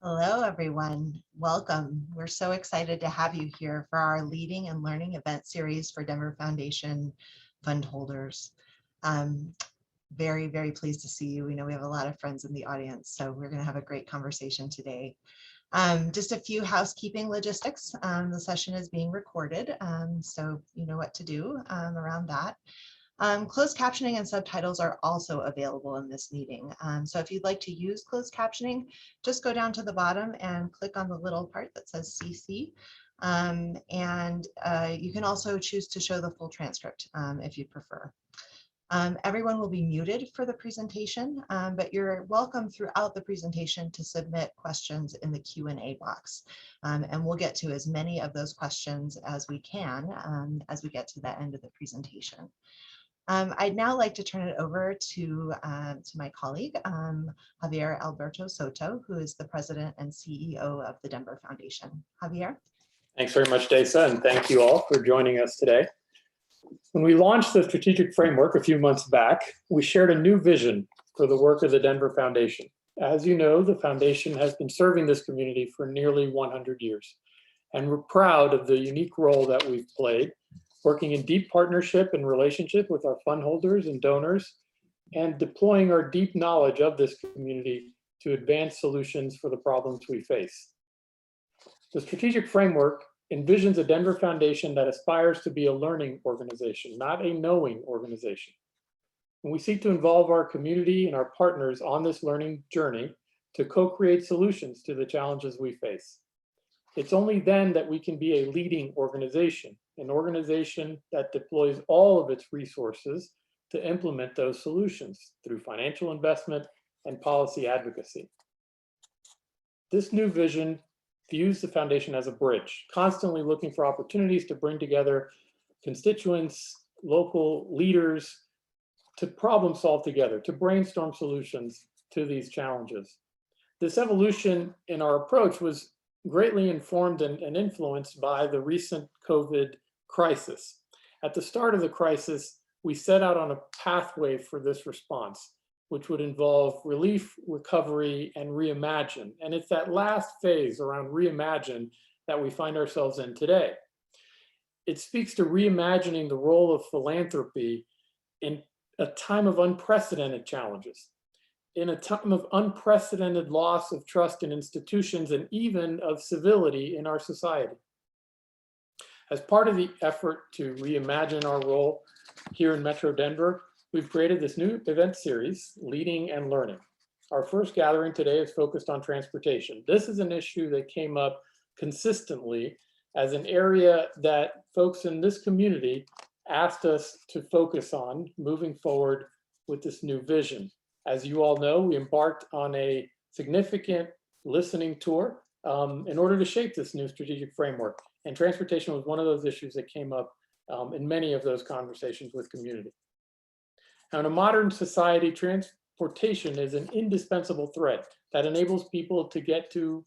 Hello, everyone. Welcome. We're so excited to have you here for our Leading and Learning event series for Denver Foundation fund holders. Very, very pleased to see you. We know we have a lot of friends in the audience, so we're going to have a great conversation today. Just a few housekeeping logistics. The session is being recorded, so you know what to do around that. Closed captioning and subtitles are also available in this meeting. So if you'd like to use closed captioning, just go down to the bottom and click on the little part that says CC. You can also choose to show the full transcript if you prefer. Everyone will be muted for the presentation, but you're welcome throughout the presentation to submit questions in the Q&A box. And we'll get to as many of those questions as we can as we get to the end of the presentation. I'd now like to turn it over to my colleague, Javier Alberto Soto, who is the president and CEO of the Denver Foundation. Javier. Thanks very much, Dace, and thank you all for joining us today. When we launched the strategic framework a few months back, we shared a new vision for the work of the Denver Foundation. As you know, the foundation has been serving this community for nearly 100 years, and we're proud of the unique role that we've played, working in deep partnership and relationship with our fund holders and donors, and deploying our deep knowledge of this community to advance solutions for the problems we face. The strategic framework envisions a Denver Foundation that aspires to be a learning organization, not a knowing organization. And we seek to involve our community and our partners on this learning journey to co-create solutions to the challenges we face. It's only then that we can be a leading organization, an organization that deploys all of its resources to implement those solutions through financial investment and policy advocacy. This new vision views the foundation as a bridge, constantly looking for opportunities to bring together constituents, local leaders, to problem solve together, to brainstorm solutions to these challenges. This evolution in our approach was greatly informed and influenced by the recent COVID crisis. At the start of the crisis, we set out on a pathway for this response, which would involve relief, recovery, and reimagine. And it's that last phase around reimagine that we find ourselves in today. It speaks to reimagining the role of philanthropy in a time of unprecedented challenges, in a time of unprecedented loss of trust in institutions and even of civility in our society. As part of the effort to reimagine our role here in Metro Denver, we've created this new event series, Leading and Learning. Our first gathering today is focused on transportation. This is an issue that came up consistently as an area that folks in this community asked us to focus on moving forward with this new vision. As you all know, we embarked on a significant listening tour in order to shape this new strategic framework. And transportation was one of those issues that came up in many of those conversations with community. Now, in a modern society, transportation is an indispensable thread that enables people to get to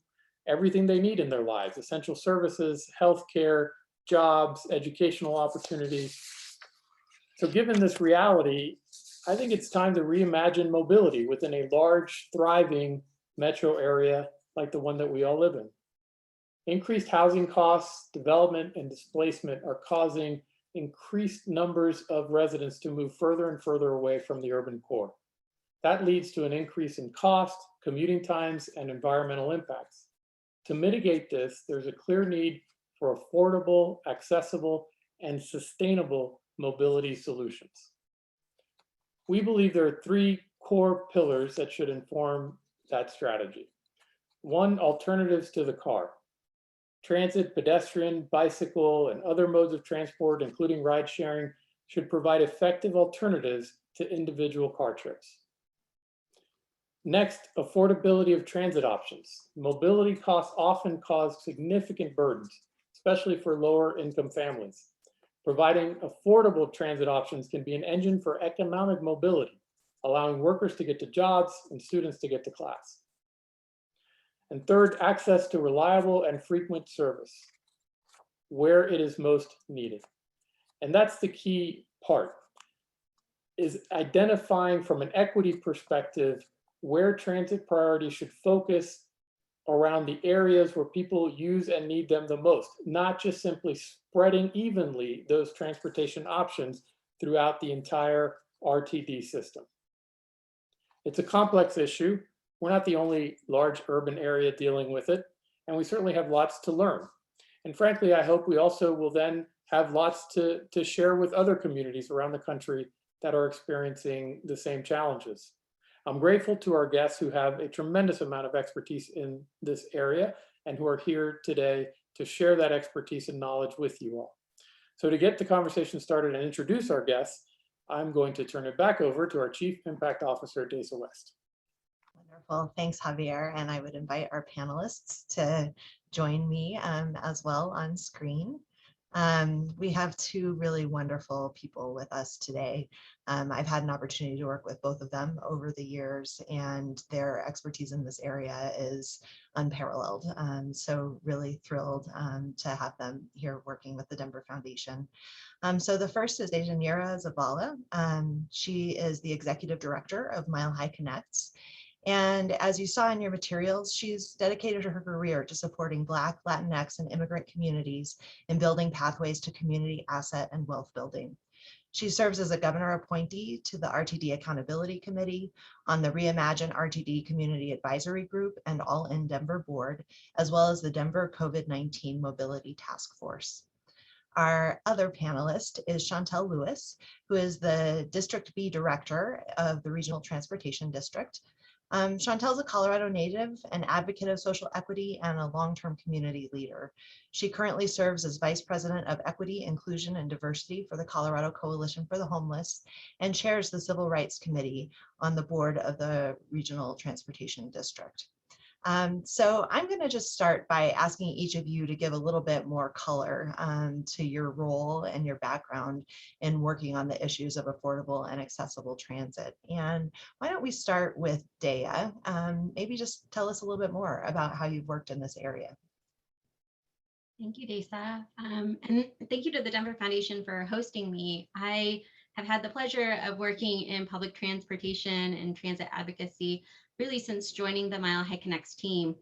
everything they need in their lives: essential services, healthcare, jobs, educational opportunities. So given this reality, I think it's time to reimagine mobility within a large, thriving metro area like the one that we all live in. Increased housing costs, development, and displacement are causing increased numbers of residents to move further and further away from the urban core. That leads to an increase in cost, commuting times, and environmental impacts. To mitigate this, there's a clear need for affordable, accessible, and sustainable mobility solutions. We believe there are three core pillars that should inform that strategy. One, alternatives to the car. Transit, pedestrian, bicycle, and other modes of transport, including ride sharing, should provide effective alternatives to individual car trips. Next, affordability of transit options. Mobility costs often cause significant burdens, especially for lower income families. Providing affordable transit options can be an engine for economic mobility, allowing workers to get to jobs and students to get to class. And third, access to reliable and frequent service where it is most needed. And that's the key part, is identifying from an equity perspective where transit priorities should focus around the areas where people use and need them the most, not just simply spreading evenly those transportation options throughout the entire RTD system. It's a complex issue. We're not the only large urban area dealing with it, and we certainly have lots to learn. And frankly, I hope we also will then have lots to share with other communities around the country that are experiencing the same challenges. I'm grateful to our guests who have a tremendous amount of expertise in this area and who are here today to share that expertise and knowledge with you all. So to get the conversation started and introduce our guests, I'm going to turn it back over to our Chief Impact Officer, Dace West. Wonderful. Thanks, Javier. And I would invite our panelists to join me as well on screen. We have two really wonderful people with us today. I've had an opportunity to work with both of them over the years, and their expertise in this area is unparalleled. So really thrilled to have them here working with the Denver Foundation. So the first is Deyanira Zavala. She is the Executive Director of Mile High Connects. And as you saw in your materials, she's dedicated her career to supporting Black, Latinx, and immigrant communities in building pathways to community asset and wealth building. She serves as a governor appointee to the Rtd Accountability Committee, on the Reimagine Rtd Community Advisory Group and All in Denver Board, as well as the Denver COVID-19 Mobility Task Force. Our other panelist is Shontel Lewis, who is the District B Director of the Regional Transportation District. Shontel is a Colorado native, an advocate of social equity, and a long-term community leader. She currently serves as Vice President of Equity, Inclusion, and Diversity for the Colorado Coalition for the Homeless, and chairs the Civil Rights Committee on the board of the Regional Transportation District. So I'm going to just start by asking each of you to give a little bit more color to your role and your background in working on the issues of affordable and accessible transit. And why don't we start with Deya? Maybe just tell us a little bit more about how you've worked in this area. Thank you, Dace. And thank you to the Denver Foundation for hosting me. I have had the pleasure of working in public transportation and transit advocacy really since joining the Mile High Connects team.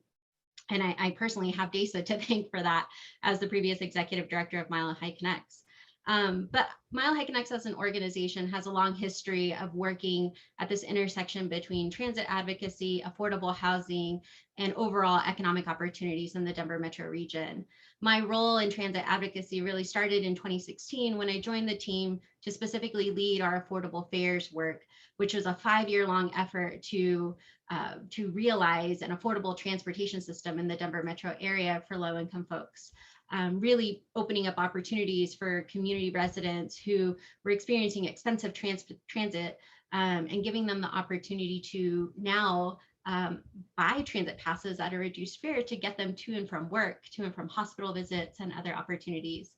And I personally have Dace to thank for that as the previous executive director of Mile High Connects. But Mile High Connects as an organization has a long history of working at this intersection between transit advocacy, affordable housing, and overall economic opportunities in the Denver metro region. My role in transit advocacy really started in 2016 when I joined the team to specifically lead our affordable fares work, which was a 5-year-long effort to realize an affordable transportation system in the Denver metro area for low-income folks. Really opening up opportunities for community residents who were experiencing expensive transit and giving them the opportunity to now buy transit passes at a reduced fare to get them to and from work, to and from hospital visits and other opportunities.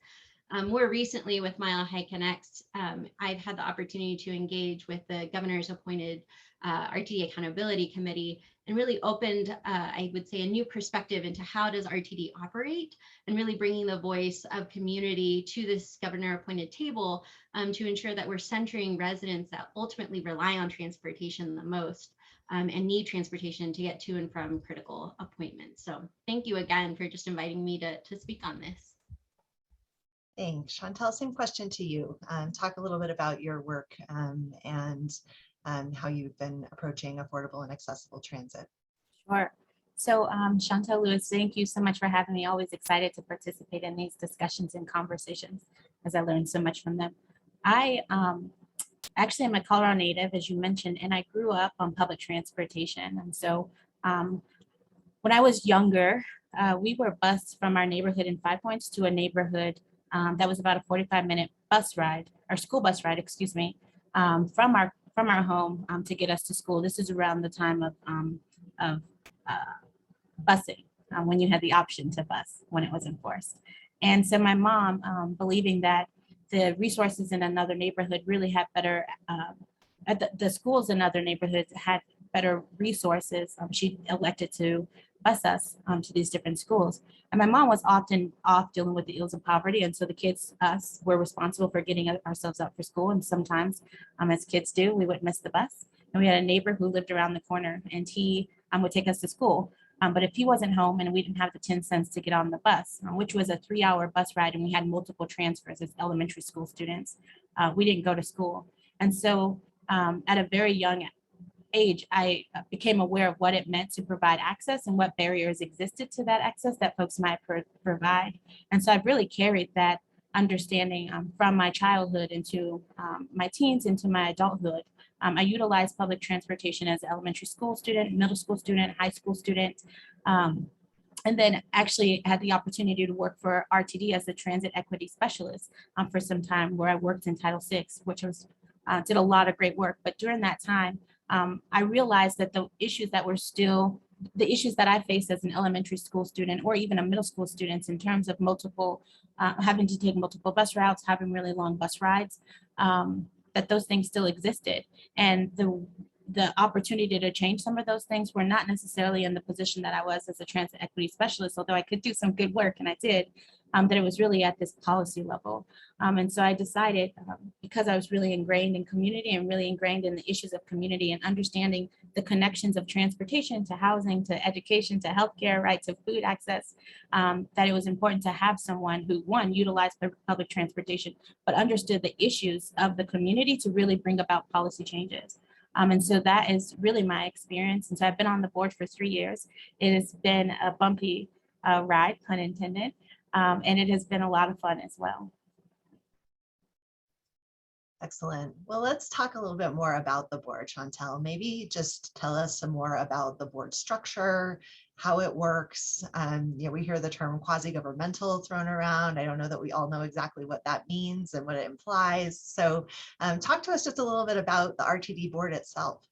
More recently with Mile High Connects, I've had the opportunity to engage with the governor's appointed Rtd Accountability Committee and really opened, I would say, a new perspective into how does RTD operate, and really bringing the voice of community to this governor appointed table to ensure that we're centering residents that ultimately rely on transportation the most and need transportation to get to and from critical appointments. So thank you again for just inviting me to speak on this. Thanks. Shontel, same question to you. Talk a little bit about your work and how you've been approaching affordable and accessible transit. Sure. So Shontel Lewis, thank you so much for having me. Always excited to participate in these discussions and conversations as I learned so much from them. I actually am a Colorado native, as you mentioned, and I grew up on public transportation. And so when I was younger, we were bused from our neighborhood in 5 Points to a neighborhood that was about a 45-minute bus ride, or school bus ride, excuse me, from our home to get us to school. This is around the time of busing, when you had the option to bus, when it was enforced. And so my mom, believing that the resources in another neighborhood really had better, the schools in other neighborhoods had better resources, she elected to bus us to these different schools. And my mom was often off dealing with the ills of poverty. And so the kids, us, were responsible for getting ourselves up for school. And sometimes, as kids do, we would miss the bus. And we had a neighbor who lived around the corner, and he would take us to school. But if he wasn't home and we didn't have the 10 cents to get on the bus, which was a 3-hour bus ride, and we had multiple transfers as elementary school students, we didn't go to school. And so at a very young age, I became aware of what it meant to provide access and what barriers existed to that access that folks might provide. And so I've really carried that understanding from my childhood into my teens, into my adulthood. I utilized public transportation as an elementary school student, middle school student, high school student, and then actually had the opportunity to work for RTD as a transit equity specialist for some time, where I worked in Title VI, which was did a lot of great work. But during that time, I realized that the issues that were still the issues that I faced as an elementary school student or even a middle school student in terms of multiple, having to take multiple bus routes, having really long bus rides, that those things still existed. And the opportunity to change some of those things were not necessarily in the position that I was as a transit equity specialist, although I could do some good work, and I did, that it was really at this policy level. And so I decided, because I was really ingrained in community and really ingrained in the issues of community and understanding the connections of transportation to housing, to education, to healthcare, right, to food access, that it was important to have someone who, one, utilized public transportation, but understood the issues of the community to really bring about policy changes. And so that is really my experience. And so I've been on the board for 3 years. It has been a bumpy ride, pun intended, and it has been a lot of fun as well. Excellent. Well, let's talk a little bit more about the board, Shontel. Maybe just tell us some more about the board structure, how it works. We hear the term quasi-governmental thrown around. I don't know that we all know exactly what that means and what it implies. So talk to us just a little bit about the RTD board itself.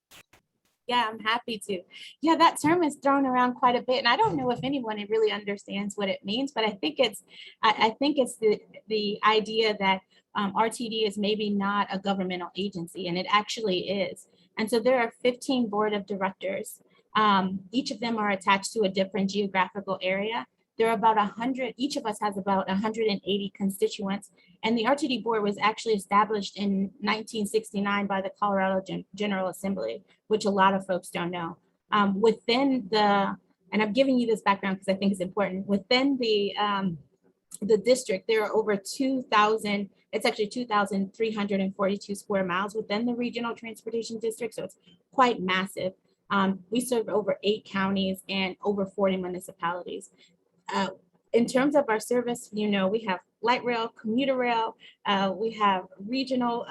Yeah, I'm happy to. Yeah, that term is thrown around quite a bit, and I don't know if anyone really understands what it means, but I think it's the idea that RTD is maybe not a governmental agency, and it actually is. And so there are 15 board of directors. Each of them are attached to a different geographical area. There are about 100, each of us has about 180 constituents. And the RTD board was actually established in 1969 by the Colorado General Assembly, which a lot of folks don't know. Within the, and I'm giving you this background because I think it's important, within the district, there are over 2,000, it's actually 2,342 square miles within the regional transportation district. So it's quite massive. We serve over 8 counties and over 40 municipalities. In terms of our service, we have light rail, commuter rail, we have regional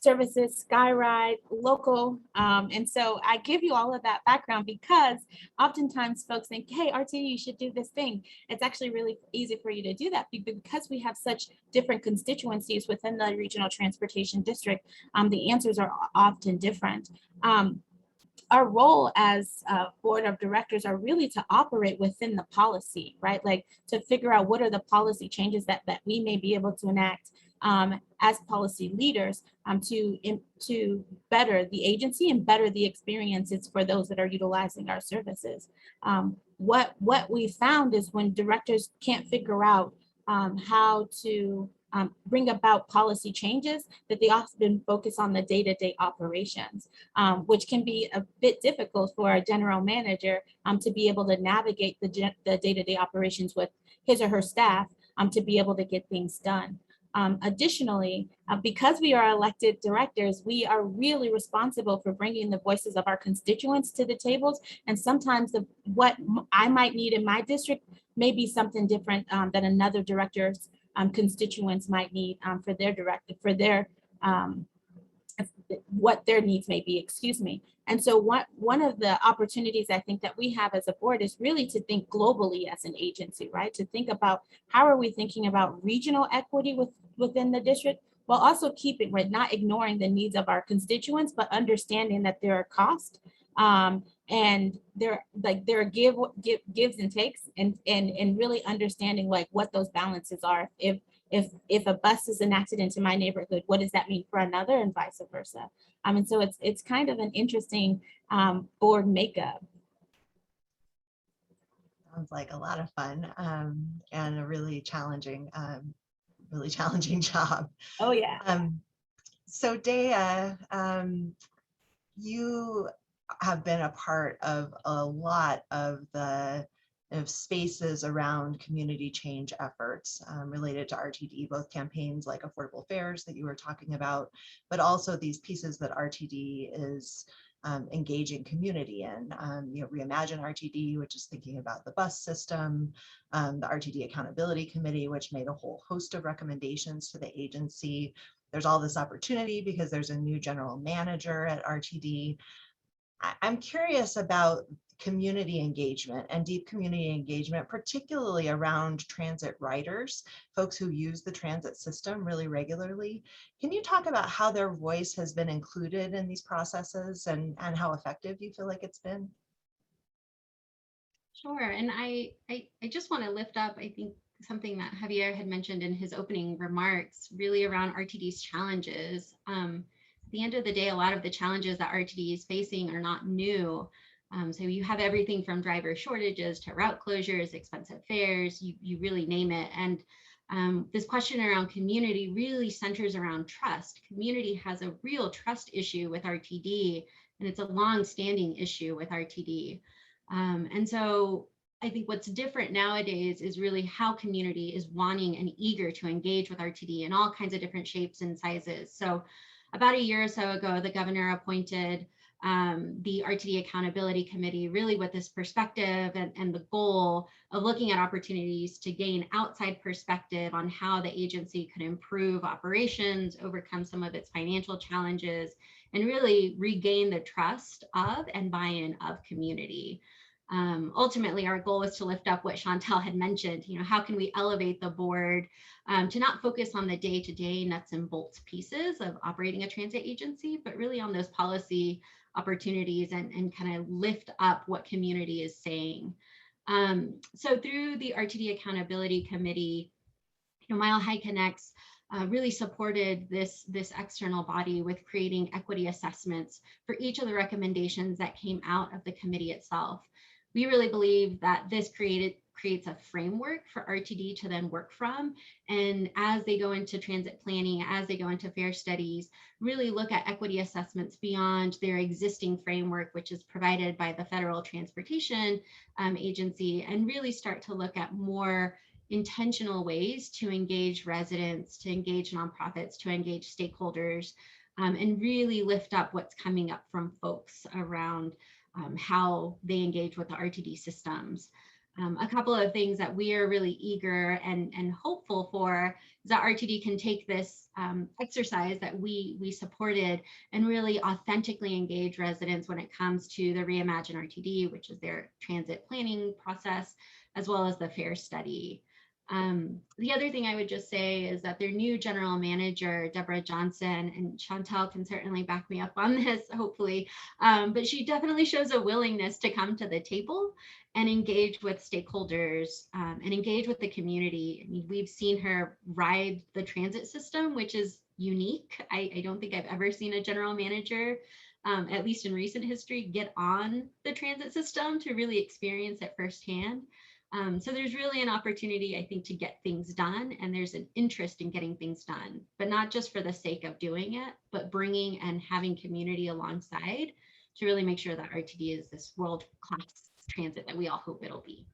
services, Skyride, local. And so I give you all of that background because oftentimes folks think, hey, RTD, you should do this thing. It's actually really easy for you to do that because we have such different constituencies within the regional transportation district. The answers are often different. Our role as board of directors are really to operate within the policy, right? Like to figure out what are the policy changes that we may be able to enact as policy leaders to better the agency and better the experiences for those that are utilizing our services. What we found is when directors can't figure out how to bring about policy changes, that they often focus on the day-to-day operations, which can be a bit difficult for a general manager to be able to navigate the day-to-day operations with his or her staff to be able to get things done. Additionally, because we are elected directors, we are really responsible for bringing the voices of our constituents to the tables. And sometimes what I might need in my district may be something different than another director's constituents might need for their what their needs may be, excuse me. And so one of the opportunities I think that we have as a board is really to think globally as an agency, right? To think about how are we thinking about regional equity within the district, while also keeping, right, not ignoring the needs of our constituents, but understanding that there are costs and there are gives and takes, and really understanding like what those balances are. If a bus is enacted into my neighborhood, what does that mean for another, and vice versa? And so it's kind of an interesting board makeup. Sounds like a lot of fun and a really challenging job. Oh yeah. So Dea, you have been a part of a lot of the spaces around community change efforts related to RTD, both campaigns like Affordable Fares that you were talking about, but also these pieces that RTD is engaging community in. Reimagine Rtd, which is thinking about the bus system, the Rtd Accountability Committee, which made a whole host of recommendations to the agency. There's all this opportunity because there's a new general manager at RTD. I'm curious about community engagement and deep community engagement, particularly around transit riders, folks who use the transit system really regularly. Can you talk about how their voice has been included in these processes and how effective you feel like it's been? Sure, and I just want to lift up, I think, something that Javier had mentioned in his opening remarks, really around RTD's challenges. At the end of the day, a lot of the challenges that RTD is facing are not new. So you have everything from driver shortages to route closures, expensive fares, you really name it. And this question around community really centers around trust. Community has a real trust issue with RTD, and it's a long-standing issue with RTD. And so I think what's different nowadays is really how community is wanting and eager to engage with RTD in all kinds of different shapes and sizes. So about a year or so ago, the governor appointed the Rtd Accountability Committee, really with this perspective and the goal of looking at opportunities to gain outside perspective on how the agency could improve operations, overcome some of its financial challenges, and really regain the trust of and buy-in of community. Ultimately, our goal is to lift up what Shontel had mentioned. How can we elevate the board to not focus on the day-to-day nuts and bolts pieces of operating a transit agency, but really on those policy opportunities and kind of lift up what community is saying. So through the Rtd Accountability Committee, Mile High Connects really supported this external body with creating equity assessments for each of the recommendations that came out of the committee itself. We really believe that this creates a framework for RTD to then work from. And as they go into transit planning, as they go into fare studies, really look at equity assessments beyond their existing framework, which is provided by the Federal Transportation Agency, and really start to look at more intentional ways to engage residents, to engage nonprofits, to engage stakeholders, and really lift up what's coming up from folks around how they engage with the RTD systems. A couple of things that we are really eager and hopeful for is that RTD can take this exercise that we supported and really authentically engage residents when it comes to the Reimagine Rtd, which is their transit planning process, as well as the fare study. The other thing I would just say is that their new general manager, Deborah Johnson, and Shontel can certainly back me up on this, hopefully, but she definitely shows a willingness to come to the table and engage with stakeholders and engage with the community. I mean, we've seen her ride the transit system, which is unique. I don't think I've ever seen a general manager, at least in recent history, get on the transit system to really experience it firsthand. So there's really an opportunity, I think, to get things done, and there's an interest in getting things done, but not just for the sake of doing it, but bringing and having community alongside to really make sure that RTD is this world-class transit that we all hope it'll be.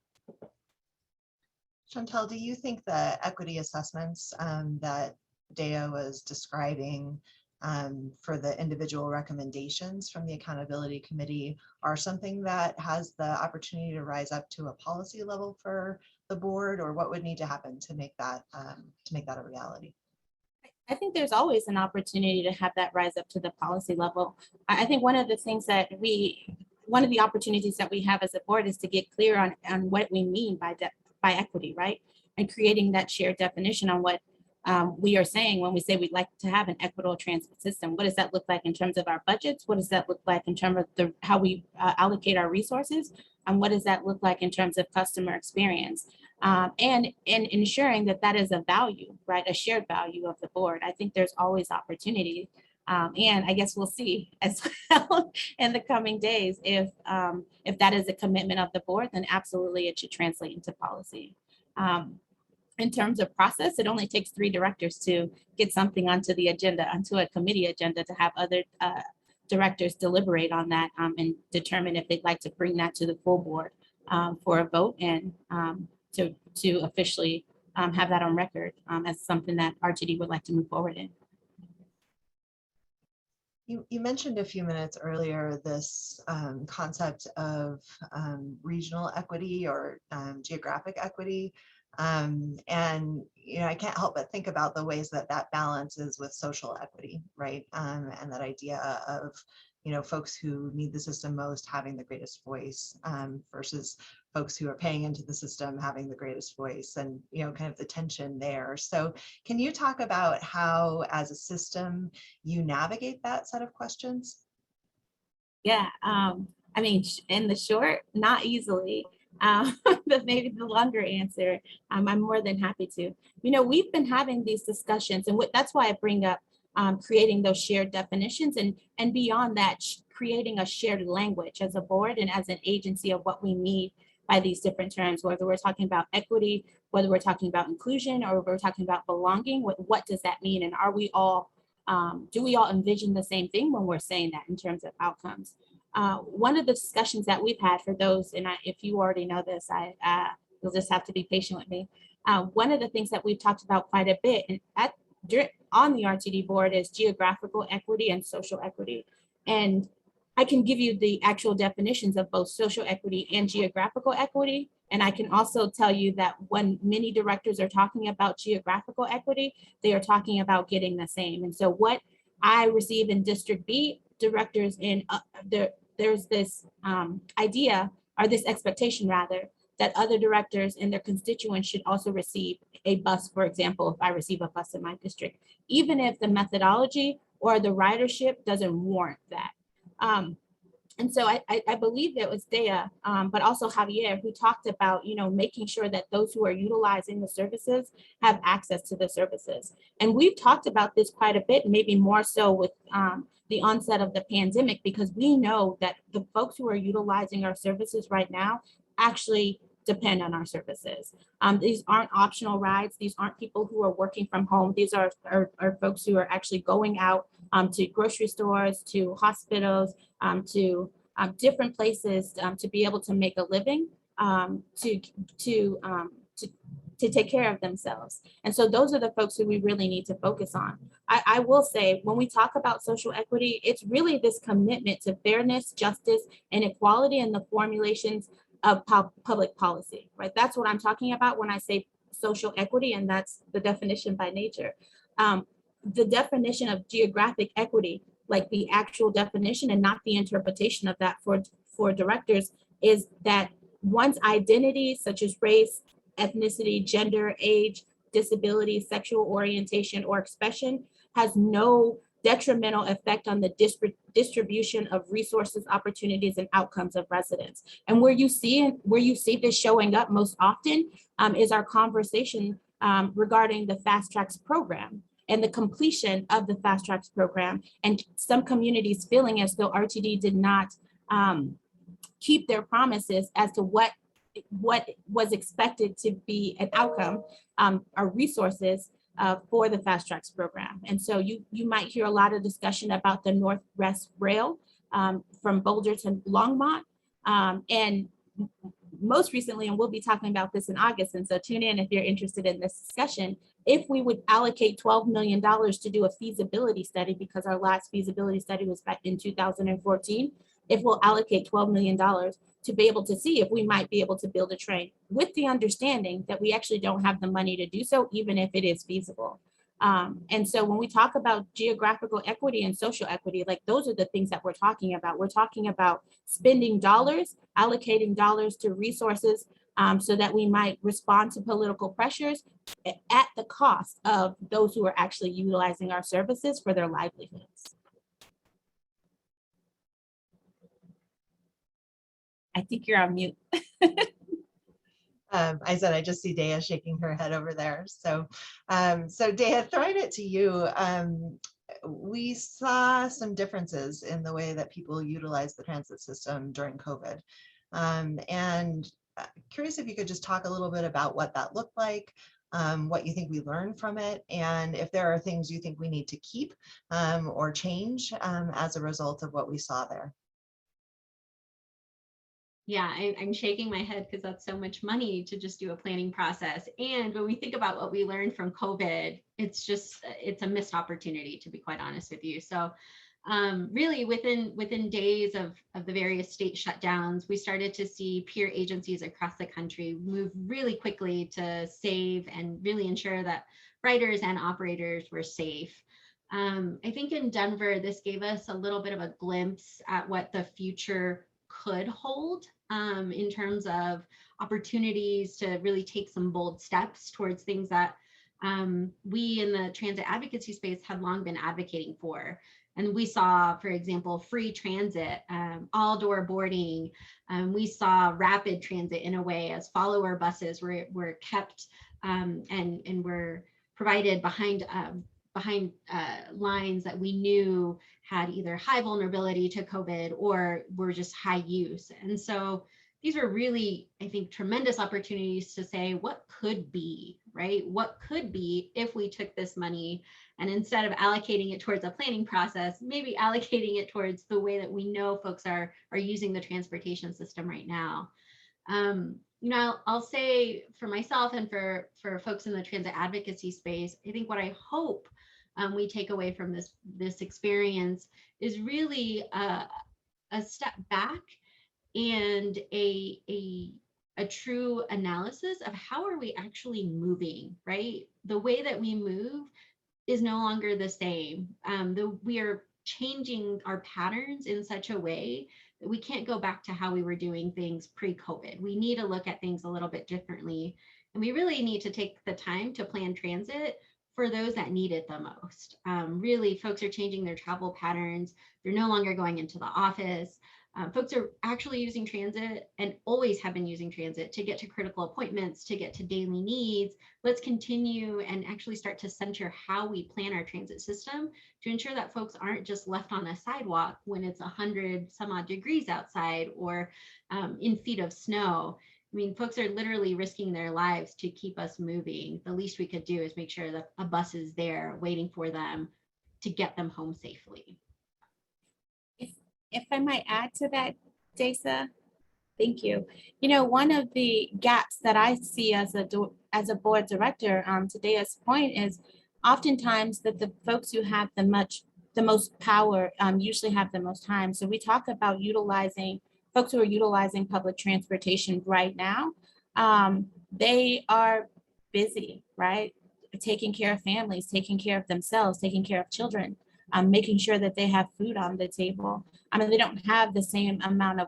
Shontel, do you think the equity assessments that Dea was describing for the individual recommendations from the Accountability Committee are something that has the opportunity to rise up to a policy level for the board, or what would need to happen to make that a reality? I think there's always an opportunity to have that rise up to the policy level. I think one of the things that one of the opportunities that we have as a board is to get clear on what we mean by equity, right? And creating that shared definition on what we are saying when we say we'd like to have an equitable transit system. What does that look like in terms of our budgets? What does that look like in terms of how we allocate our resources? And what does that look like in terms of customer experience? And ensuring that that is a value, right? A shared value of the board. I think there's always opportunity. And I guess we'll see as well in the coming days if that is a commitment of the board, then absolutely it should translate into policy. In terms of process, it only takes 3 directors to get something onto the agenda, onto a committee agenda, to have other directors deliberate on that and determine if they'd like to bring that to the full board for a vote and to officially have that on record as something that RTD would like to move forward in. You mentioned a few minutes earlier this concept of regional equity or geographic equity. And I can't help but think about the ways that that balances with social equity, right? And that idea of folks who need the system most having the greatest voice versus folks who are paying into the system having the greatest voice, and kind of the tension there. So can you talk about how, as a system, you navigate that set of questions? Yeah, I mean, in the short, not easily. But maybe the longer answer, I'm more than happy to. We've been having these discussions, and that's why I bring up creating those shared definitions, and beyond that, creating a shared language as a board and as an agency of what we need by these different terms, whether we're talking about equity, whether we're talking about inclusion, or we're talking about belonging. What does that mean? And are we all, do we all envision the same thing when we're saying that in terms of outcomes? One of the discussions that we've had for those, and if you already know this, you'll just have to be patient with me. One of the things that we've talked about quite a bit on the RTD board is geographical equity and social equity. And I can give you the actual definitions of both social equity and geographical equity. And I can also tell you that when many directors are talking about geographical equity, they are talking about getting the same. And so what I receive in District B, directors in there's this idea, or this expectation rather, that other directors and their constituents should also receive a bus, for example, if I receive a bus in my district, even if the methodology or the ridership doesn't warrant that. And so I believe it was Dea, but also Javier, who talked about, making sure that those who are utilizing the services have access to the services. And we've talked about this quite a bit, maybe more so with the onset of the pandemic, because we know that the folks who are utilizing our services right now actually depend on our services. These aren't optional rides. These aren't people who are working from home. These are folks who are actually going out to grocery stores, to hospitals, to different places to be able to make a living, to take care of themselves. And so those are the folks who we really need to focus on. I will say, when we talk about social equity, it's really this commitment to fairness, justice, and equality in the formulations of public policy, right? That's what I'm talking about when I say social equity, and that's the definition by nature. The definition of geographic equity, like the actual definition and not the interpretation of that for directors, is that one's identity, such as race, ethnicity, gender, age, disability, sexual orientation, or expression, has no detrimental effect on the distribution of resources, opportunities, and outcomes of residents. And where you see this showing up most often is our conversation regarding the Fast Tracks program and the completion of the Fast Tracks program, and some communities feeling as though RTD did not keep their promises as to what was expected to be an outcome or resources for the Fast Tracks program. And so you might hear a lot of discussion about the Northwest Rail from Boulder to Longmont. And most recently, and we'll be talking about this in August, and so tune in if you're interested in this discussion, if we would allocate $12 million to do a feasibility study, because our last feasibility study was back in 2014, if we'll allocate $12 million to be able to see if we might be able to build a train, with the understanding that we actually don't have the money to do so, even if it is feasible. And so when we talk about geographical equity and social equity, like those are the things that we're talking about. We're talking about spending dollars, allocating dollars to resources so that we might respond to political pressures at the cost of those who are actually utilizing our services for their livelihoods. I think you're on mute. I said, I just see Dea shaking her head over there. So, so Dea, throwing it to you, we saw some differences in the way that people utilize the transit system during COVID. And curious if you could just talk a little bit about what that looked like, what you think we learned from it, and if there are things you think we need to keep or change as a result of what we saw there. Yeah, I'm shaking my head because that's so much money to just do a planning process. And when we think about what we learned from COVID, it's a missed opportunity, to be quite honest with you. So really within days of the various state shutdowns, we started to see peer agencies across the country move really quickly to save and really ensure that writers and operators were safe. I think in Denver, this gave us a little bit of a glimpse at what the future could hold in terms of opportunities to really take some bold steps towards things that we in the transit advocacy space had long been advocating for. And we saw, for example, free transit, all door boarding. We saw rapid transit in a way as follower buses were kept and were provided behind lines that we knew had either high vulnerability to COVID or were just high use. And so these are really, I think, tremendous opportunities to say what could be, right? What could be if we took this money and instead of allocating it towards a planning process, maybe allocating it towards the way that we know folks are using the transportation system right now. You know, I'll say for myself and for folks in the transit advocacy space, I think what I hope we take away from this experience is really a step back and a true analysis of how are we actually moving, right? The way that we move is no longer the same. We are changing our patterns in such a way that we can't go back to how we were doing things pre-COVID. We need to look at things a little bit differently. And we really need to take the time to plan transit for those that need it the most. Really, folks are changing their travel patterns. They're no longer going into the office. Folks are actually using transit and always have been using transit to get to critical appointments, to get to daily needs. Let's continue and actually start to center how we plan our transit system to ensure that folks aren't just left on a sidewalk when it's 100 some odd degrees outside or in feet of snow. I mean, folks are literally risking their lives to keep us moving. The least we could do is make sure that a bus is there waiting for them to get them home safely. If I might add to that, Dace, thank you. You know, one of the gaps that I see as a board director, to Daya's point, is oftentimes that the folks who have the most power usually have the most time. So we talk about utilizing folks who are utilizing public transportation right now. They are busy, right? Taking care of families, taking care of themselves, taking care of children. Making sure that they have food on the table. I mean, they don't have the same amount of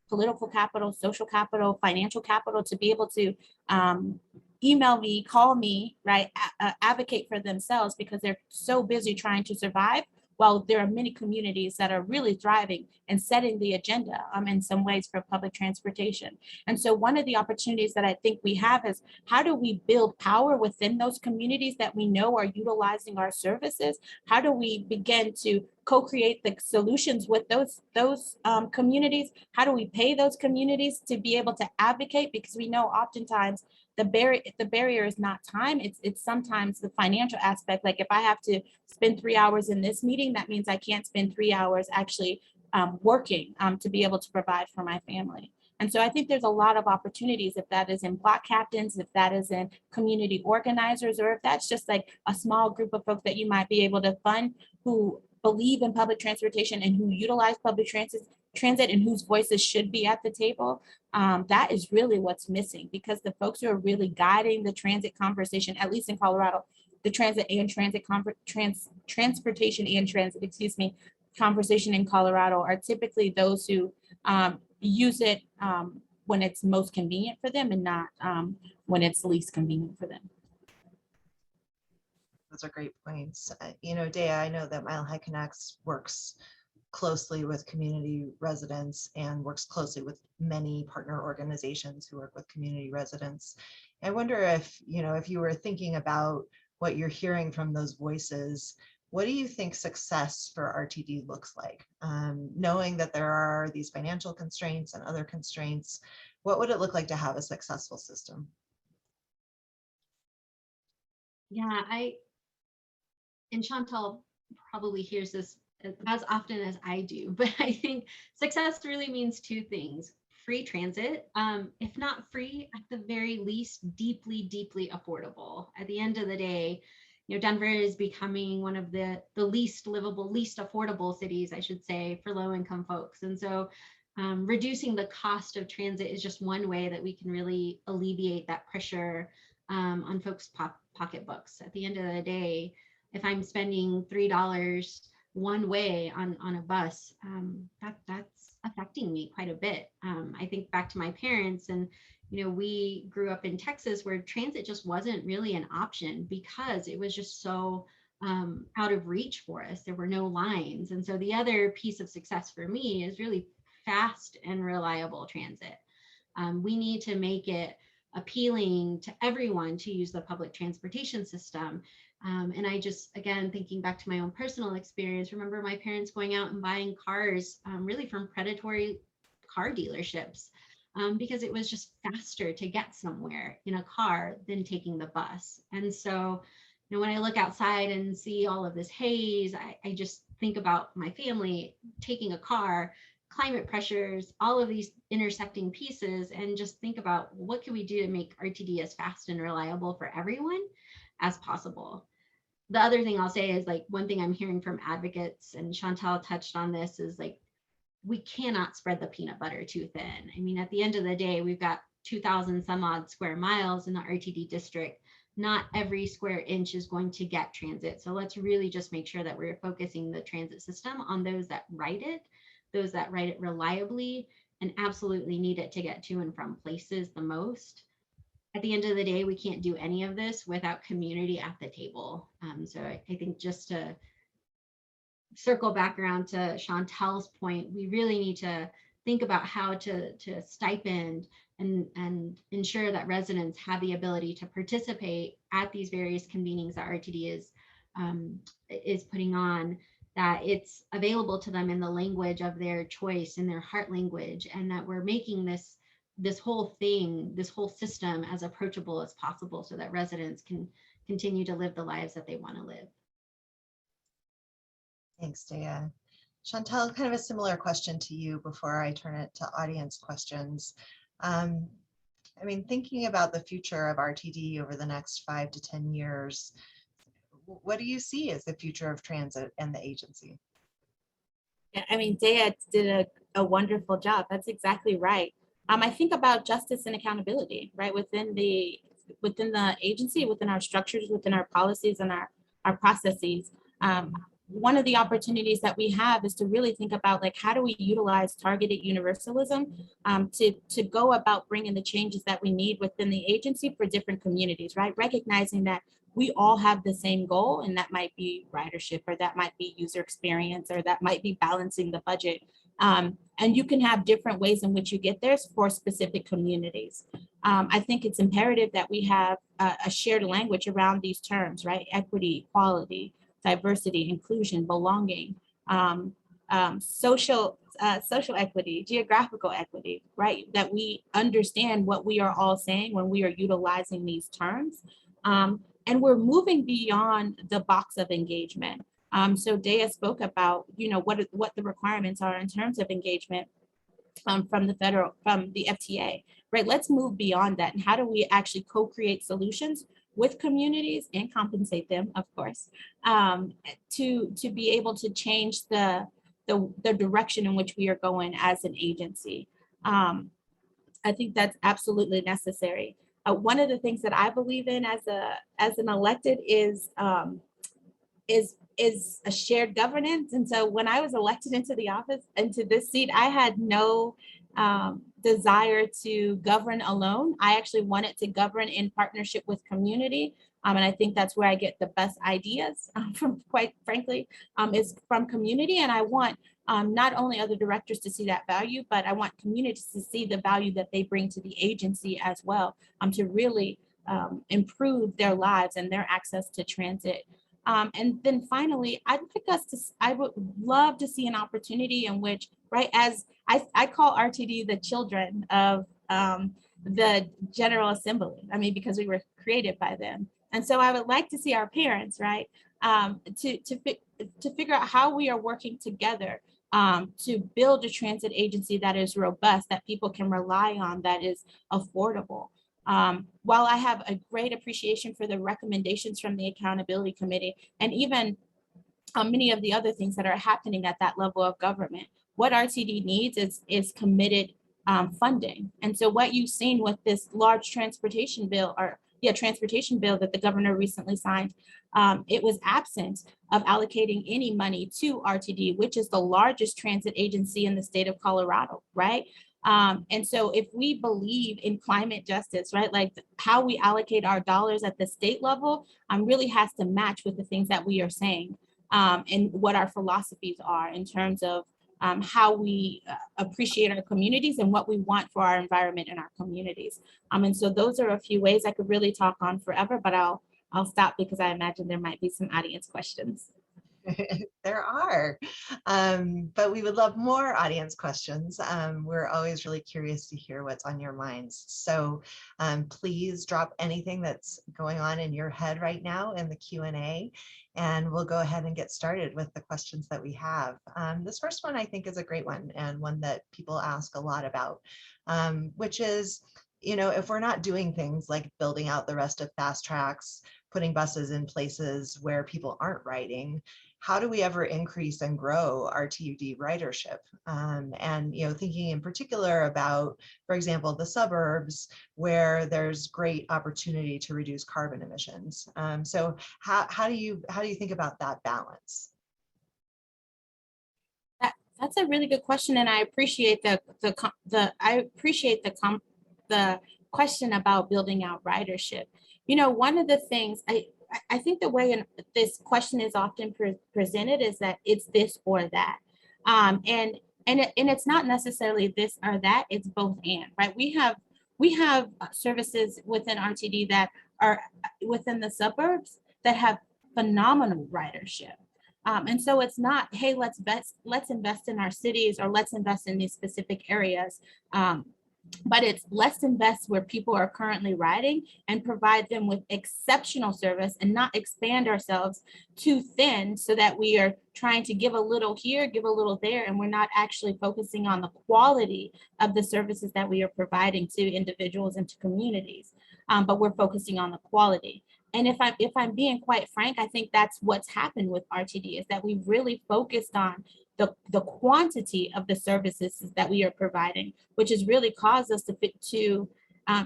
political capital, social capital, financial capital to be able to email me, call me, right, advocate for themselves because they're so busy trying to survive. While there are many communities that are really thriving and setting the agenda in some ways for public transportation. And so one of the opportunities that I think we have is how do we build power within those communities that we know are utilizing our services? How do we begin to co-create the solutions with those communities? How do we pay those communities to be able to advocate? Because we know oftentimes the barrier is not time, it's sometimes the financial aspect. Like if I have to spend 3 hours in this meeting, that means I can't spend 3 hours actually working to be able to provide for my family. And so I think there's a lot of opportunities, if that is in block captains, if that is in community organizers, or if that's just like a small group of folks that you might be able to fund who believe in public transportation and who utilize public transit and whose voices should be at the table. That is really what's missing, because the folks who are really guiding the transit conversation, at least in Colorado, the transportation and transit, conversation in Colorado are typically those who use it when it's most convenient for them and not when it's least convenient for them. Those are great points. You know, Daya, I know that Mile High Connects works closely with community residents and works closely with many partner organizations who work with community residents. I wonder if, you know, if you were thinking about what you're hearing from those voices, what do you think success for RTD looks like? Knowing that there are these financial constraints and other constraints, what would it look like to have a successful system? Yeah, and Shontel probably hears this as often as I do, but I think success really means two things: free transit, if not free, at the very least, deeply, deeply affordable. At the end of the day, Denver is becoming one of the least livable, least affordable cities, I should say, for low income folks. And so reducing the cost of transit is just one way that we can really alleviate that pressure on folks' pocketbooks. At the end of the day, if I'm spending $3 one way on a bus, that's affecting me quite a bit. I think back to my parents, and we grew up in Texas where transit just wasn't really an option because it was just so out of reach for us. There were no lines. And so the other piece of success for me is really fast and reliable transit. We need to make it appealing to everyone to use the public transportation system. And I just, again, thinking back to my own personal experience, remember my parents going out and buying cars really from predatory car dealerships because it was just faster to get somewhere in a car than taking the bus. And so, when I look outside and see all of this haze, I just think about my family taking a car, climate pressures, all of these intersecting pieces, and just think about what can we do to make RTD as fast and reliable for everyone as possible. The other thing I'll say is, like, one thing I'm hearing from advocates, and Shontel touched on this, is like, we cannot spread the peanut butter too thin. I mean, at the end of the day, we've got 2,000 some odd square miles in the RTD district. Not every square inch is going to get transit. So let's really just make sure that we're focusing the transit system on those that ride it, those that write it reliably and absolutely need it to get to and from places the most. At the end of the day, we can't do any of this without community at the table. So I think, just to circle back around to Shontel's point, we really need to think about how to stipend and ensure that residents have the ability to participate at these various convenings that RTD is putting on, that it's available to them in the language of their choice, in their heart language, and that we're making this whole thing, this whole system, as approachable as possible so that residents can continue to live the lives that they want to live. Thanks, Daya. Shontel, kind of a similar question to you before I turn it to audience questions. I mean, thinking about the future of RTD over the next 5 to 10 years, what do you see as the future of transit and the agency? Yeah, I mean, Daya did a wonderful job. That's exactly right. I think about justice and accountability, right? Within the agency, within our structures, within our policies and our processes. One of the opportunities that we have is to really think about, like, how do we utilize targeted universalism to go about bringing the changes that we need within the agency for different communities, right? Recognizing that we all have the same goal, and that might be ridership, or that might be user experience, or that might be balancing the budget. And you can have different ways in which you get there for specific communities. I think it's imperative that we have a shared language around these terms, right? Equity, equality, diversity, inclusion, belonging, social equity, geographical equity, right? That we understand what we are all saying when we are utilizing these terms. And we're moving beyond the box of engagement. So Daya spoke about, what the requirements are in terms of engagement from the FTA, right? Let's move beyond that. And how do we actually co-create solutions with communities and compensate them, of course, to be able to change the direction in which we are going as an agency. I think that's absolutely necessary. One of the things that I believe in as an elected is a shared governance. And so when I was elected into the office, into this seat, I had no desire to govern alone. I actually wanted to govern in partnership with community. And I think that's where I get the best ideas from, quite frankly, is from community. And I want not only other directors to see that value, but I want communities to see the value that they bring to the agency as well, to really improve their lives and their access to transit. And then finally, I would love to see an opportunity in which, right, as I call RTD the children of the General Assembly. I mean, because we were created by them. And so I would like to see our parents, right, to figure out how we are working together to build a transit agency that is robust, that people can rely on, that is affordable. While I have a great appreciation for the recommendations from the Accountability Committee and even many of the other things that are happening at that level of government, what RTD needs is committed funding. And so what you've seen with this large transportation bill that the governor recently signed, it was absent of allocating any money to RTD, which is the largest transit agency in the state of Colorado, right? And so if we believe in climate justice, right, like how we allocate our dollars at the state level really has to match with the things that we are saying and what our philosophies are in terms of how we appreciate our communities and what we want for our environment and our communities. And so those are a few ways. I could really talk on forever, but I'll stop because I imagine there might be some audience questions. There are, but we would love more audience questions. We're always really curious to hear what's on your minds. So please drop anything that's going on in your head right now in the Q&A, and we'll go ahead and get started with the questions that we have. This first one I think is a great one, and one that people ask a lot about, which is, you know, if we're not doing things like building out the rest of fast tracks, putting buses in places where people aren't riding, how do we ever increase and grow our TUD ridership? And, you know, thinking in particular about, for example, the suburbs where there's great opportunity to reduce carbon emissions. So how do you think about that balance? That's a really good question, and I appreciate the question about building out ridership. You know, one of the things I think the way this question is often presented is that it's this or that, and it's not necessarily this or that. It's both and, right? We have services within RTD that are within the suburbs that have phenomenal ridership. And so it's not, hey, let's invest in our cities or let's invest in these specific areas. But it's let's invest where people are currently riding and provide them with exceptional service and not expand ourselves too thin so that we are trying to give a little here, give a little there, and we're not actually focusing on the quality of the services that we are providing to individuals and to communities, but we're focusing on the quality. And if I'm being quite frank, I think that's what's happened with RTD is that we've really focused on the quantity of the services that we are providing, which has really caused us to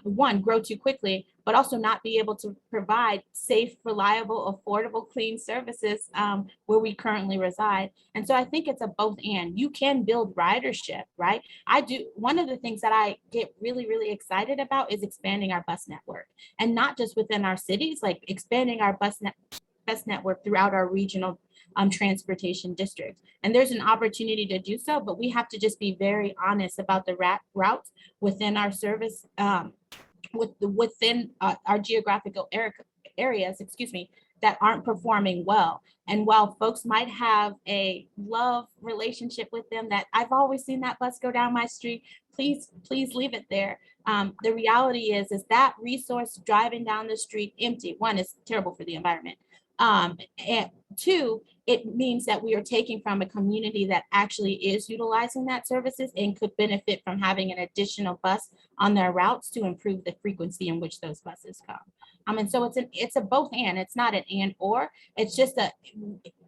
one, grow too quickly, but also not be able to provide safe, reliable, affordable, clean services where we currently reside. And so I think it's a both and. You can build ridership, right? One of the things that I get really, really excited about is expanding our bus network, and not just within our cities, like expanding our bus network throughout our regional transportation districts. And there's an opportunity to do so, but we have to just be very honest about the routes within our service, within our geographical areas, that aren't performing well. And while folks might have a love relationship with them, that I've always seen that bus go down my street, please leave it there. The reality is that resource driving down the street empty, one, is terrible for the environment. And two, it means that we are taking from a community that actually is utilizing that services and could benefit from having an additional bus on their routes to improve the frequency in which those buses come. And so it's a both and, it's not an and or, it's just that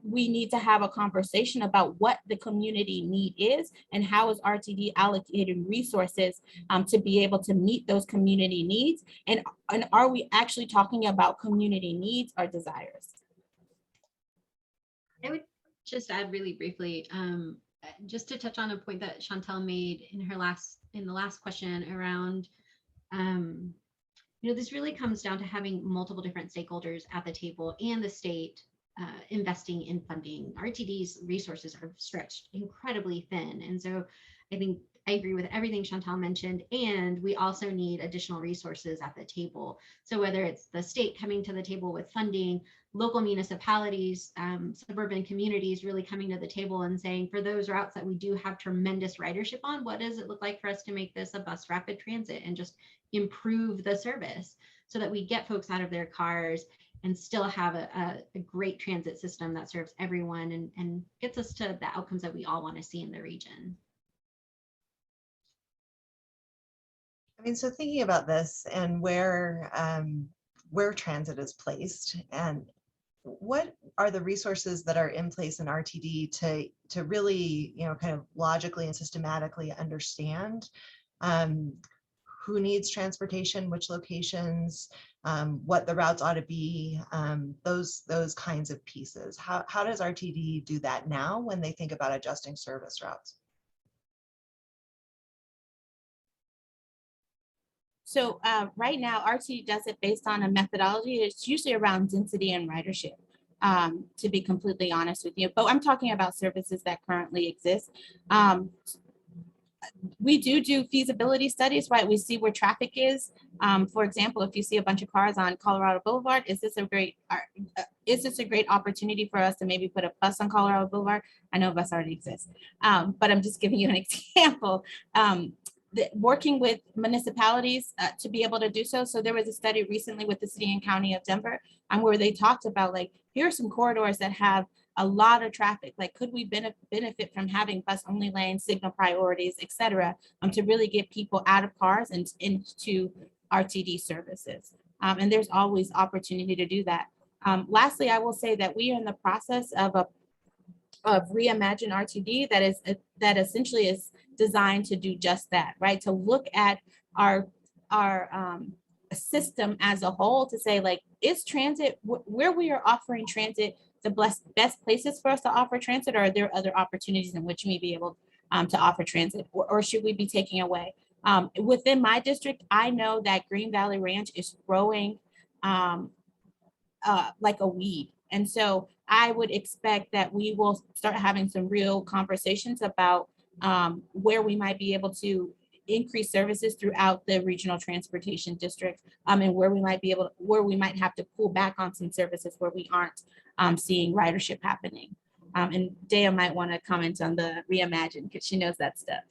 we need to have a conversation about what the community need is and how is RTD allocating resources to be able to meet those community needs, and are we actually talking about community needs or desires? I would just add really briefly, just to touch on a point that Shontel made in the last question around, this really comes down to having multiple different stakeholders at the table and the state investing in funding. RTD's resources are stretched incredibly thin. And so I think I agree with everything Shontel mentioned, and we also need additional resources at the table. So whether it's the state coming to the table with funding, local municipalities, suburban communities really coming to the table and saying, for those routes that we do have tremendous ridership on, what does it look like for us to make this a bus rapid transit and just improve the service so that we get folks out of their cars and still have a great transit system that serves everyone and gets us to the outcomes that we all want to see in the region. I mean, so thinking about this and where transit is placed, and what are the resources that are in place in RTD to really, kind of logically and systematically understand who needs transportation, which locations, what the routes ought to be, those kinds of pieces. How does RTD do that now when they think about adjusting service routes? So right now, RTD does it based on a methodology. It's usually around density and ridership, to be completely honest with you. But I'm talking about services that currently exist. We do feasibility studies, right? We see where traffic is. For example, if you see a bunch of cars on Colorado Boulevard, is this a great opportunity for us to maybe put a bus on Colorado Boulevard? I know a bus already exists, but I'm just giving you an example. Working with municipalities to be able to do so. So there was a study recently with the city and county of Denver where they talked about, like, here are some corridors that have a lot of traffic. Like, could we benefit from having bus only lanes, signal priorities, et cetera, to really get people out of cars and into RTD services. And there's always opportunity to do that. Lastly, I will say that we are in the process of Reimagine Rtd that essentially is designed to do just that, right? To look at our system as a whole to say, like, is transit where we are offering transit the best places for us to offer transit, or are there other opportunities in which we may be able to offer transit, or should we be taking away? Within my district, I know that Green Valley Ranch is growing like a weed. And so I would expect that we will start having some real conversations about where we might be able to increase services throughout the regional transportation district, and where we might have to pull back on some services where we aren't seeing ridership happening. And Dea might want to comment on the Reimagine because she knows that stuff.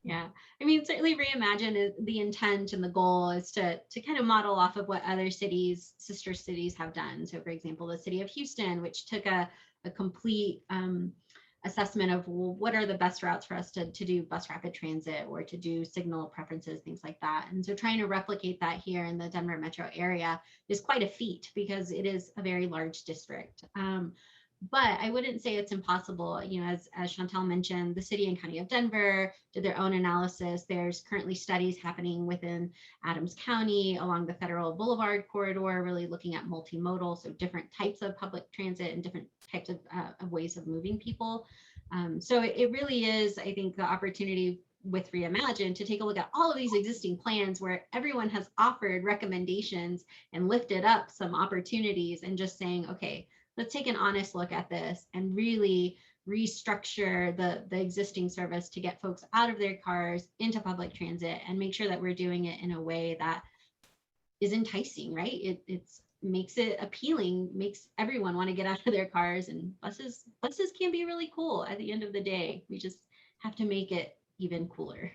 Yeah, I mean, certainly Reimagine is the intent, and the goal is to kind of model off of what other cities, sister cities, have done. So for example, the city of Houston, which took a complete assessment of, well, what are the best routes for us to do bus rapid transit or to do signal preferences, things like that. And so trying to replicate that here in the Denver metro area is quite a feat because it is a very large district. But I wouldn't say it's impossible. As Shontel mentioned, the city and county of Denver did their own analysis. There's currently studies happening within Adams County along the Federal Boulevard corridor, really looking at multimodal, so different types of public transit and different types of ways of moving people. So it really is, I think, the opportunity with Reimagine to take a look at all of these existing plans where everyone has offered recommendations and lifted up some opportunities, and just saying, okay, let's take an honest look at this and really restructure the existing service to get folks out of their cars into public transit and make sure that we're doing it in a way that is enticing, right? It makes it appealing, makes everyone want to get out of their cars, and buses can be really cool at the end of the day. We just have to make it even cooler.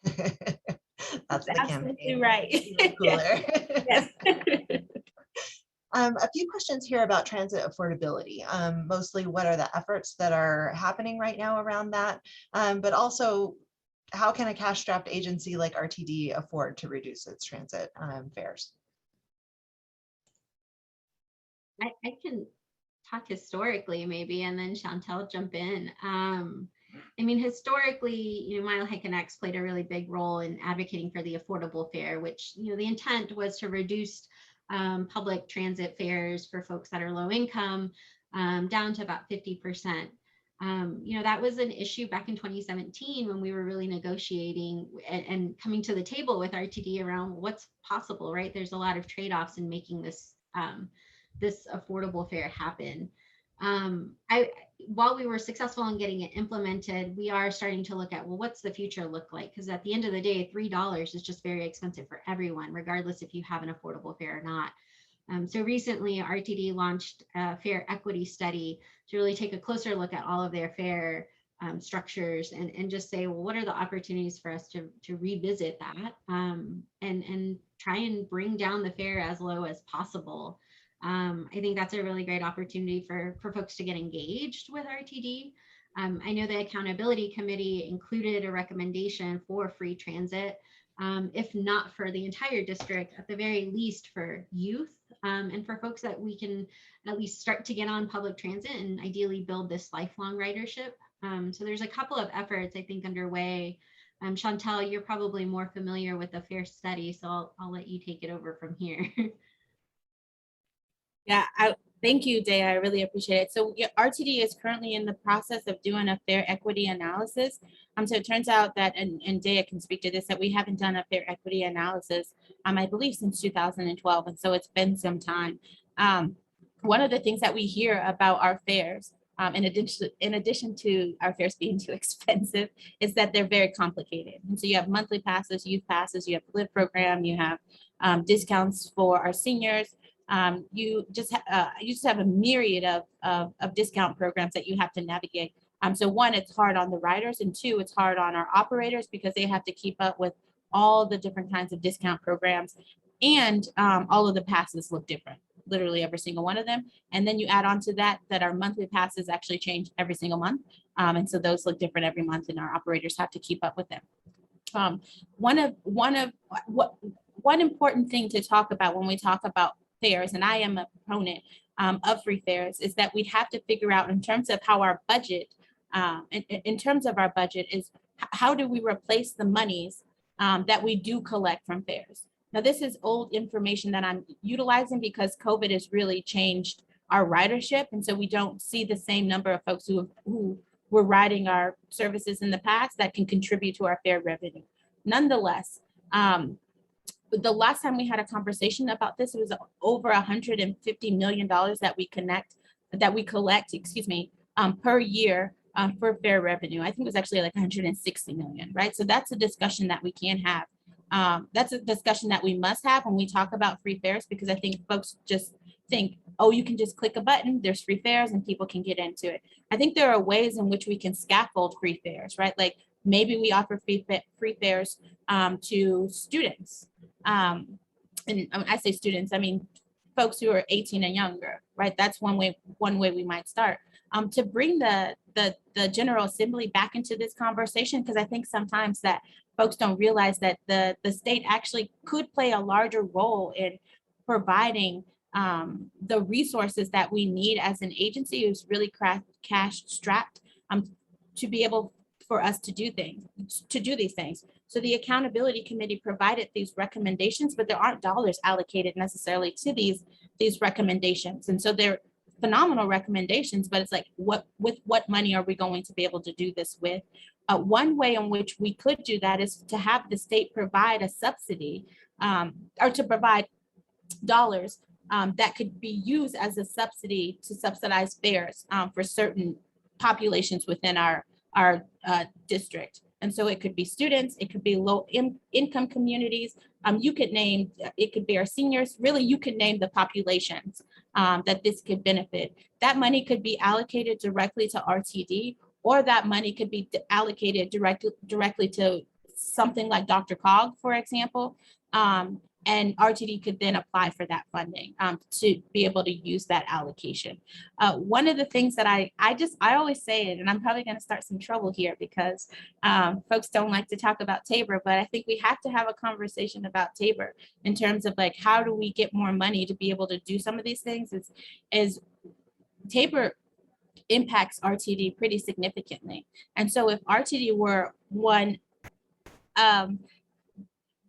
That's the absolutely campaign. Right. Even cooler. Yes. A few questions here about transit affordability. Mostly, what are the efforts that are happening right now around that? But also, how can a cash-strapped agency like RTD afford to reduce its transit fares? I can talk historically maybe, and then Shontel jump in. I mean, historically, Mile High Connects played a really big role in advocating for the affordable fare, which, the intent was to reduce public transit fares for folks that are low income down to about 50%. That was an issue back in 2017 when we were really negotiating and coming to the table with RTD around what's possible, right? There's a lot of trade-offs in making this this affordable fare happen. While we were successful in getting it implemented, we are starting to look at, well, what's the future look like? Because at the end of the day, $3 is just very expensive for everyone, regardless if you have an affordable fare or not. So recently, RTD launched a fare equity study to really take a closer look at all of their fare structures and just say, well, what are the opportunities for us to revisit that and try and bring down the fare as low as possible. I think that's a really great opportunity for folks to get engaged with RTD. I know the Accountability Committee included a recommendation for free transit, if not for the entire district, at the very least for youth and for folks that we can at least start to get on public transit and ideally build this lifelong ridership. So there's a couple of efforts I think underway. Shontel, you're probably more familiar with the fare study, so I'll let you take it over from here. Yeah, thank you, Day. I really appreciate it. So yeah, RTD is currently in the process of doing a fare equity analysis. So it turns out that, and Day can speak to this, that we haven't done a fare equity analysis, I believe since 2012. And so it's been some time. One of the things that we hear about our fares, in addition to our fares being too expensive, is that they're very complicated. And so you have monthly passes, youth passes, you have the LIVE program, you have discounts for our seniors. You just have a myriad of discount programs that you have to navigate. So one, it's hard on the riders, and two, it's hard on our operators because they have to keep up with all the different kinds of discount programs, and all of the passes look different, literally every single one of them. And then you add on to that our monthly passes actually change every single month, and so those look different every month, and our operators have to keep up with them. One important thing to talk about when we talk about fares, and I am a proponent of free fares, is that we have to figure out in terms of how our budget, in terms of our budget, is how do we replace the monies that we do collect from fares. Now, this is old information that I'm utilizing because COVID has really changed our ridership, and so we don't see the same number of folks who were riding our services in the past that can contribute to our fare revenue. Nonetheless, the last time we had a conversation about this, it was over $150 million that we collect, per year for fare revenue. I think it was actually like 160 million, right? So that's a discussion that we can have. That's a discussion that we must have when we talk about free fares, because I think folks just think, oh, you can just click a button, there's free fares and people can get into it. I think there are ways in which we can scaffold free fares, right? Like maybe we offer free fares to students. And I say students, I mean folks who are 18 and younger, right? That's one way we might start. To bring the General Assembly back into this conversation, because I think sometimes that folks don't realize that the state actually could play a larger role in providing the resources that we need as an agency who's really cash strapped to be able for us to do these things. So the Accountability Committee provided these recommendations, but there aren't dollars allocated necessarily to these recommendations. And so they're phenomenal recommendations, but it's like, what money are we going to be able to do this with? One way in which we could do that is to have the state provide a subsidy or to provide dollars that could be used as a subsidy to subsidize fares for certain populations within our district. And so it could be students, it could be low income communities. You could name, it could be our seniors, really you could name the populations that this could benefit. That money could be allocated directly to RTD, or that money could be allocated directly to something like Dr. Cog, for example. And RTD could then apply for that funding to be able to use that allocation. One of the things that I always say it, and I'm probably going to start some trouble here because folks don't like to talk about Tabor, but I think we have to have a conversation about Tabor in terms of like, how do we get more money to be able to do some of these things? Is Tabor impacts RTD pretty significantly. And so if RTD were one,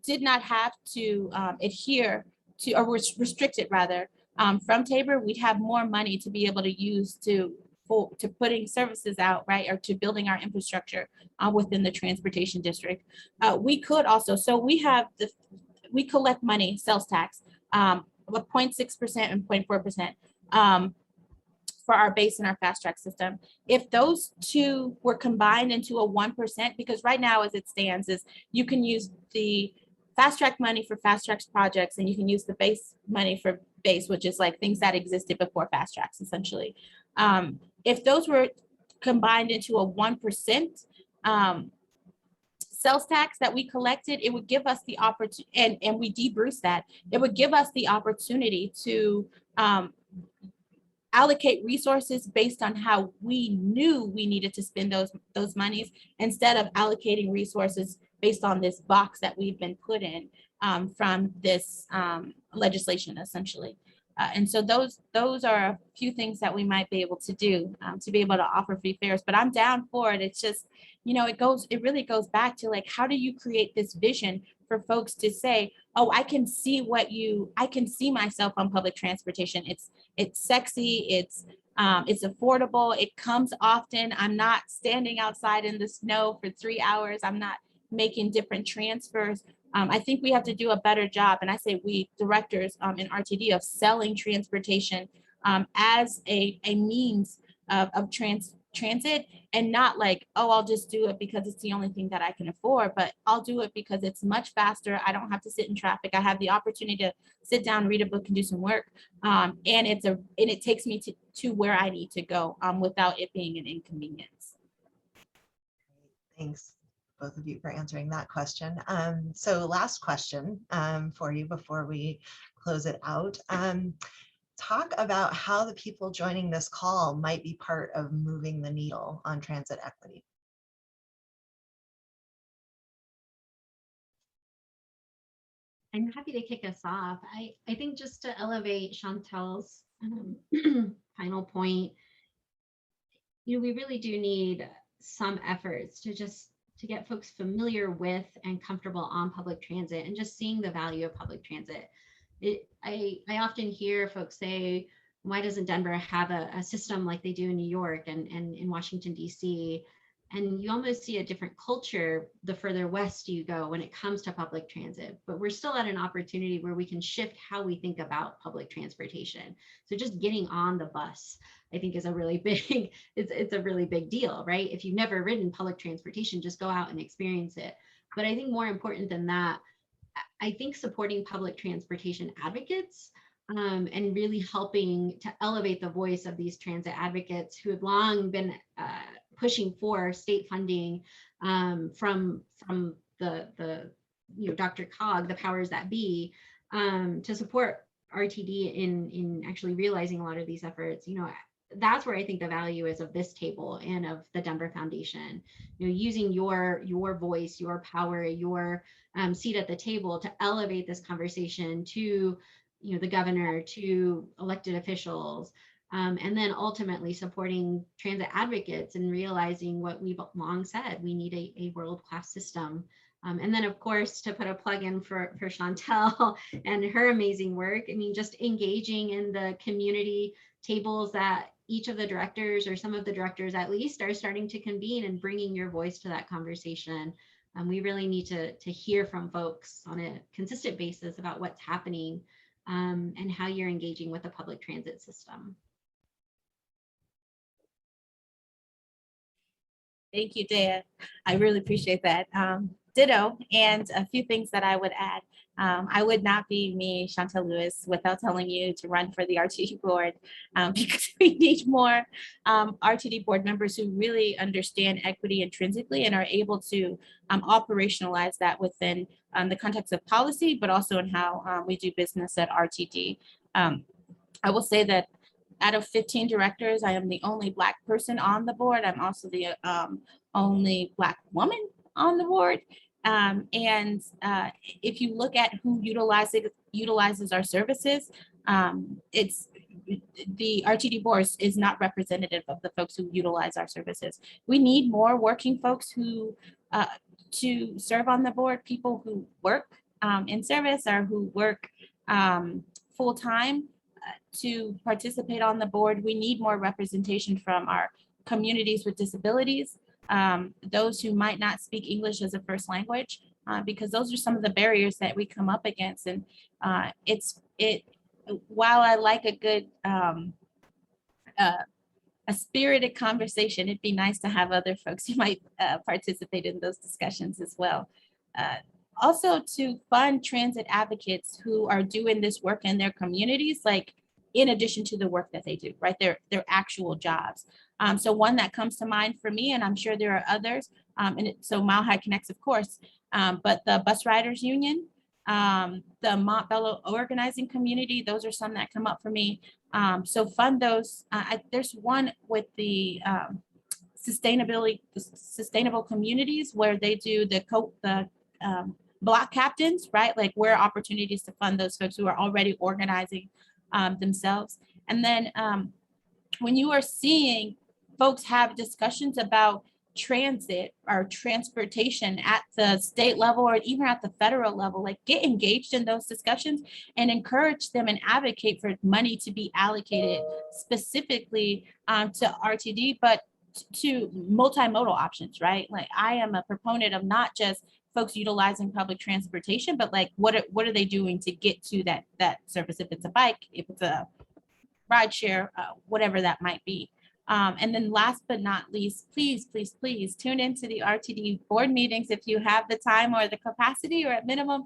did not have to adhere to, or was restricted rather, from Tabor, we'd have more money to be able to use to putting services out, right, or to building our infrastructure within the transportation district. We could also, so we collect money, sales tax, 0.6% and 0.4%. For our base and our fast track system. If those two were combined into a 1%, because right now as it stands is you can use the fast track money for fast tracks projects, and you can use the base money for base, which is like things that existed before fast tracks essentially. If those were combined into a 1% sales tax that we collected, it would give us the opportunity, and we debruce that, it would give us the opportunity to allocate resources based on how we knew we needed to spend those monies, instead of allocating resources based on this box that we've been put in from this legislation, essentially. And so those are a few things that we might be able to do to be able to offer free fares. But I'm down for it. It's just, it really goes back to, like, how do you create this vision for folks to say, oh, I can see myself on public transportation. It's sexy, it's affordable, it comes often. I'm not standing outside in the snow for 3 hours. I'm not making different transfers. I think we have to do a better job, and I say we directors in RTD, of selling transportation as a means of transit, and not like, oh, I'll just do it because it's the only thing that I can afford, but I'll do it because it's much faster. I don't have to sit in traffic. I have the opportunity to sit down, read a book, and do some work, and it takes me to where I need to go without it being an inconvenience. Thanks, both of you, for answering that question. So last question for you before we close it out. Talk about how the people joining this call might be part of moving the needle on transit equity. I'm happy to kick us off. I think just to elevate Shontel's final point, we really do need some efforts to get folks familiar with and comfortable on public transit, and just seeing the value of public transit. I often hear folks say, why doesn't Denver have a system like they do in New York and in Washington, D.C.? And you almost see a different culture the further west you go when it comes to public transit. But we're still at an opportunity where we can shift how we think about public transportation. So just getting on the bus, I think, is a really big, it's a really big deal, right? If you've never ridden public transportation, just go out and experience it. But I think more important than that, I think supporting public transportation advocates and really helping to elevate the voice of these transit advocates who have long been pushing for state funding from the Dr. Cog, the powers that be, to support RTD in actually realizing a lot of these efforts. That's where I think the value is of this table and of the Denver Foundation. Using your voice, your power, your seat at the table to elevate this conversation to the governor, to elected officials, and then ultimately supporting transit advocates and realizing what we've long said: we need a world-class system. And then, of course, to put a plug in for Shontel and her amazing work. I mean, just engaging in the community tables that each of the directors, or some of the directors at least, are starting to convene, and bringing your voice to that conversation. We really need to hear from folks on a consistent basis about what's happening and how you're engaging with the public transit system. Thank you, Dea. I really appreciate that. Ditto, and a few things that I would add. I would not be me, Shontel Lewis, without telling you to run for the Rtd Board, because we need more Rtd Board members who really understand equity intrinsically and are able to operationalize that within the context of policy, but also in how we do business at RTD. I will say that out of 15 directors, I am the only Black person on the board. I'm also the only Black woman on the board. And if you look at who utilizes our services, it's the Rtd Board is not representative of the folks who utilize our services. We need more working folks who to serve on the board, people who work in service or who work full time to participate on the board. We need more representation from our communities with disabilities, those who might not speak English as a first language, because those are some of the barriers that we come up against. And while I like a good a spirited conversation, it'd be nice to have other folks who might participate in those discussions as well. Also, to fund transit advocates who are doing this work in their communities, like in addition to the work that they do, right? Their actual jobs. So one that comes to mind for me, and I'm sure there are others, so Mile High Connects, of course, but the Bus Riders Union, the Montbello organizing community, those are some that come up for me. So fund those. There's one with the sustainable communities where they do the block captains, right? Like where opportunities to fund those folks who are already organizing themselves. And then when you are seeing folks have discussions about transit or transportation at the state level or even at the federal level, like get engaged in those discussions and encourage them and advocate for money to be allocated specifically to RTD, but to multimodal options, right? Like I am a proponent of not just folks utilizing public transportation, but like what are they doing to get to that service? If it's a bike, if it's a ride share, whatever that might be. And then last but not least, please, please, please tune into the RTD board meetings if you have the time or the capacity, or at minimum,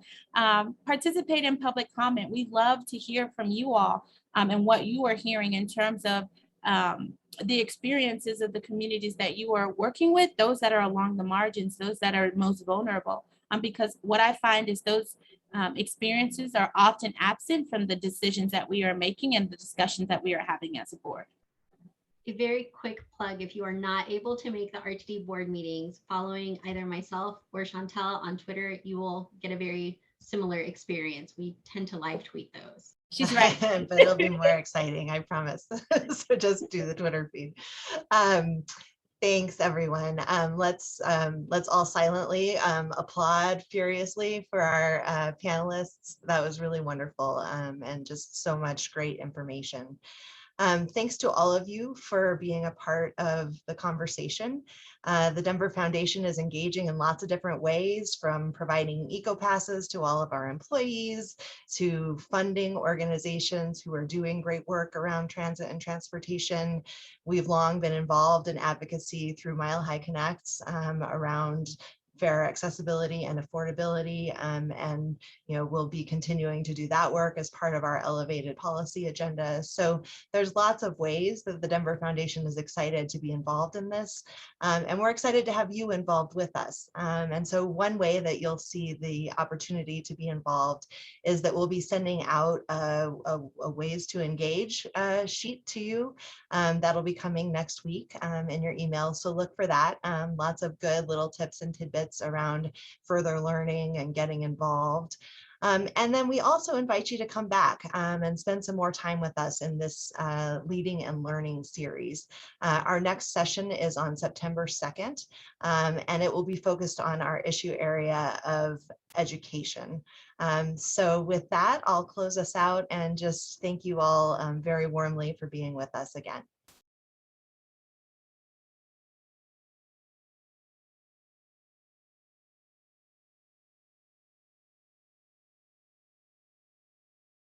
participate in public comment. We love to hear from you all and what you are hearing in terms of the experiences of the communities that you are working with, those that are along the margins, those that are most vulnerable. Because what I find is those experiences are often absent from the decisions that we are making and the discussions that we are having as a board. A very quick plug, if you are not able to make the Rtd board meetings, following either myself or Shontel on Twitter, you will get a very similar experience. We tend to live tweet those. She's right. But it'll be more exciting, I promise. So just do the Twitter feed. Thanks, everyone. Let's all silently applaud furiously for our panelists. That was really wonderful and just so much great information. Thanks to all of you for being a part of the conversation. The Denver Foundation is engaging in lots of different ways, from providing eco-passes to all of our employees, to funding organizations who are doing great work around transit and transportation. We've long been involved in advocacy through Mile High Connects around fair accessibility and affordability, and we'll be continuing to do that work as part of our elevated policy agenda. So there's lots of ways that the Denver Foundation is excited to be involved in this, and we're excited to have you involved with us. And so one way that you'll see the opportunity to be involved is that we'll be sending out a ways to engage sheet to you that'll be coming next week in your email. So look for that. Lots of good little tips and tidbits around further learning and getting involved. And then we also invite you to come back and spend some more time with us in this Leading and Learning series. Our next session is on September 2nd, and it will be focused on our issue area of education. So with that, I'll close us out and just thank you all very warmly for being with us again.